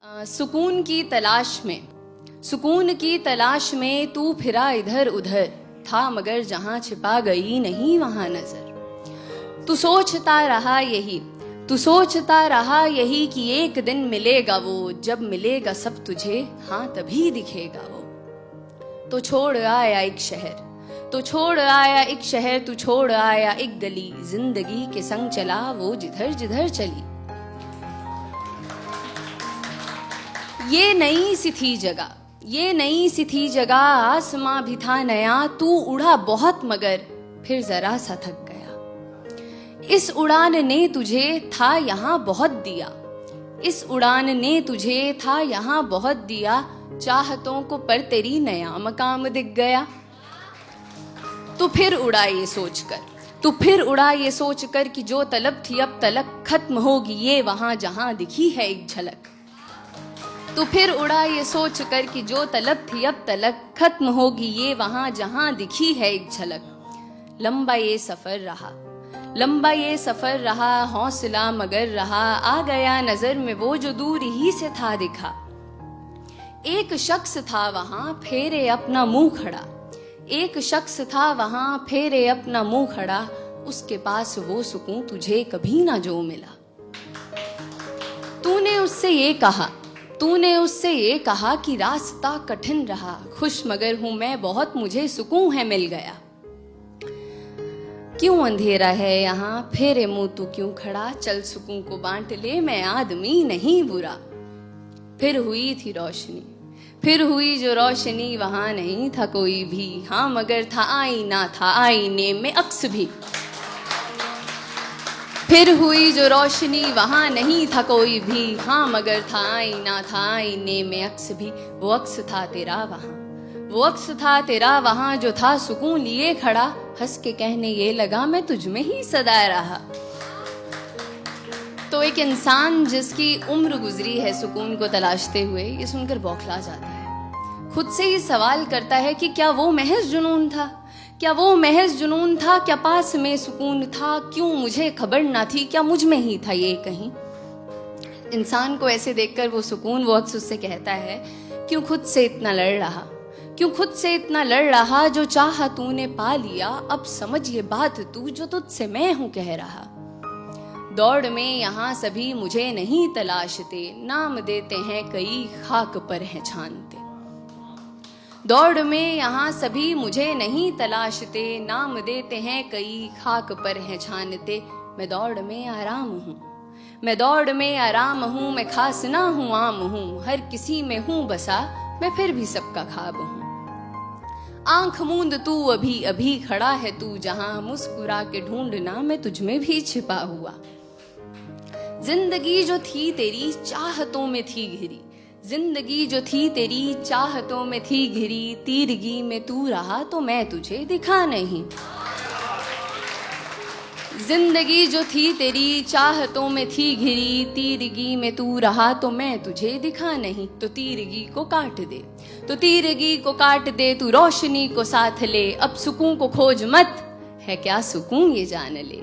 सुकून की तलाश में तू फिरा इधर उधर, था मगर जहां छिपा गई नहीं वहां नजर। तू सोचता रहा यही कि एक दिन मिलेगा वो, जब मिलेगा सब तुझे हाँ तभी दिखेगा वो। तो छोड़ आया एक शहर, तू छोड़ आया एक गली, जिंदगी के संग चला वो जिधर जिधर चली। ये नई सी थी जगह, आसमां भी था नया, तू उड़ा बहुत मगर फिर जरा सा थक गया। इस उड़ान ने तुझे था यहाँ बहुत दिया, चाहतों को पर तेरी नया मकाम दिख गया। तू फिर उड़ा ये सोचकर कि जो तलब थी अब तलक खत्म होगी ये वहां जहां दिखी है एक झलक। तू फिर उड़ा ये सोचकर कि जो तलब थी अब तलक खत्म होगी ये वहां जहां दिखी है एक झलक। लंबा ये सफर रहा, हौसला मगर रहा, आ गया नजर में वो जो दूर ही से था दिखा। एक शख्स था वहां फेरे अपना मुंह खड़ा, उसके पास वो सुकून तुझे कभी ना जो मिला। तूने उससे ये कहा कि रास्ता कठिन रहा, खुश मगर हूं मैं बहुत, मुझे सुकून है मिल गया। क्यों अंधेरा है यहाँ, फेरे मुंह तू क्यों खड़ा, चल सुकून को बांट ले, मैं आदमी नहीं बुरा। फिर हुई जो रोशनी, वहां नहीं था कोई भी, हाँ मगर था आईना, था आईने में अक्स भी। फिर हुई जो रोशनी, वहां नहीं था कोई भी, हाँ मगर था आईना, था आईने में अक्स भी। वो अक्स था तेरा वहां जो था सुकून लिए खड़ा, हंस के कहने ये लगा मैं तुझ में ही सदा रहा। तो एक इंसान जिसकी उम्र गुजरी है सुकून को तलाशते हुए, ये सुनकर बौखला जाता है। खुद से ही सवाल करता है कि क्या वो महज जुनून था, क्या पास में सुकून था, क्यों मुझे खबर ना थी, क्या मुझ में ही था ये कहीं। इंसान को ऐसे देखकर वो अक्स उससे कहता है, क्यों खुद से इतना लड़ रहा, जो चाहा तूने पा लिया, अब समझ ये बात तू जो तुझसे मैं हूं कह रहा। दौड़ में यहाँ सभी मुझे नहीं तलाशते, नाम देते हैं कई खाक पर हैं छानते। दौड़ में यहाँ सभी मुझे नहीं तलाशते, नाम देते हैं कई खाक पर हैं छानते। मैं दौड़ में आराम हूँ, मैं खास ना हूँ आम हूँ, हर किसी में हूँ बसा, मैं फिर भी सबका ख्वाब हूँ। आंख मूंद तू अभी खड़ा है तू जहां, मुस्कुरा के ढूंढना मैं तुझ में भी छिपा हुआ। जिंदगी जो थी तेरी चाहतों में थी घिरी, तीरगी में तू रहा तो मैं तुझे दिखा नहीं। जिंदगी जो थी तेरी चाहतों में थी घिरी, तीरगी में तू रहा तो मैं तुझे दिखा नहीं। तो तीरगी को काट दे तू रोशनी को साथ ले, अब सुकून को खोज मत, है क्या सुकून ये जान ले।